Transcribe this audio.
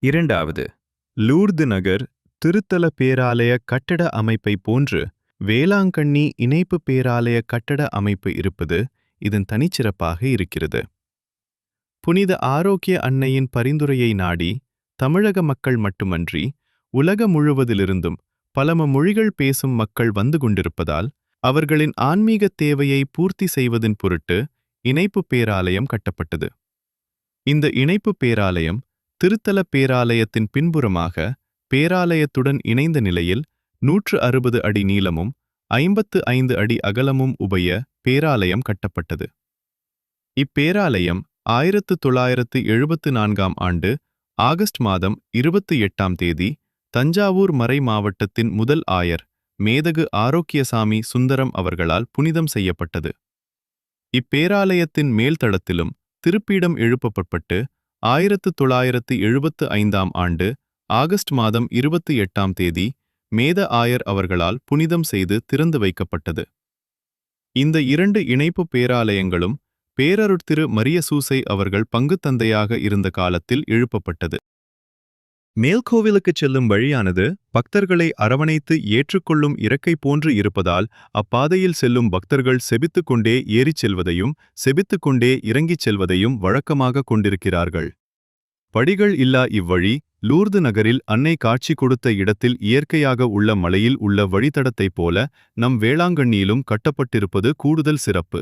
இரண்டாவது, லூர்து நகர் திருத்தல பேராலய கட்டட அமைப்பை போன்று வேளாங்கண்ணி இணைப்பு பேராலய கட்டட அமைப்பு இருப்பது இதன் தனிச்சிறப்பாக இருக்கிறது. புனித ஆரோக்கிய அன்னையின் பரிந்துரையை நாடி தமிழக மக்கள் மட்டுமன்றி உலக முழுவதிலிருந்தும் பல மொழிகள் பேசும் மக்கள் வந்து கொண்டிருப்பதால் அவர்களின் ஆன்மீக தேவையை பூர்த்தி செய்வதன் பொருட்டு இணைப்பு பேராலயம் கட்டப்பட்டது. இந்த இணைப்பு பேராலயம் திருத்தல பேராலயத்தின் பின்புறமாக பேராலயத்துடன் இணைந்த நிலையில் 160 அடி நீளமும் 55 அடி அகலமும் உடைய பேராலயம் கட்டப்பட்டது. இப்பேராலயம் 1974ஆம் ஆண்டு ஆகஸ்ட் மாதம் 28ஆம் தேதி தஞ்சாவூர் மறை மாவட்டத்தின் முதல் ஆயர் மேதகு ஆரோக்கியசாமி சுந்தரம் அவர்களால் புனிதம் செய்யப்பட்டது. இப்பேராலயத்தின் மேல்தளத்திலும் திருப்பீடம் எழுப்பப்பட்டு 1975ஆம் ஆண்டு ஆகஸ்ட் மாதம் 28ஆம் தேதி மேத ஆயர் அவர்களால் புனிதம் செய்து திறந்து வைக்கப்பட்டது. இந்த இரண்டு இணைப்பு பேராலயங்களும் பேரருட்திரு மரிய சூசை அவர்கள் பங்குத்தந்தையாக இருந்த காலத்தில் எழுப்பப்பட்டது. மேல்கோவிலுக்குச் செல்லும் வழியானது பக்தர்களை அரவணைத்து ஏற்றுக்கொள்ளும் இறக்கை போன்று இருப்பதால் அப்பாதையில் செல்லும் பக்தர்கள் செபித்துக் கொண்டே ஏறிச் செல்வதையும் செபித்துக் கொண்டே இறங்கிச் செல்வதையும் வழக்கமாக கொண்டிருக்கிறார்கள். படிகள் இல்லா இவ்வழி லூர்து நகரில் அன்னை காட்சி கொடுத்த இடத்தில் இயற்கையாக உள்ள மலையில் உள்ள வழித்தடத்தைப் போல நம் வேளாங்கண்ணியிலும் கட்டப்பட்டிருப்பது கூடுதல் சிறப்பு.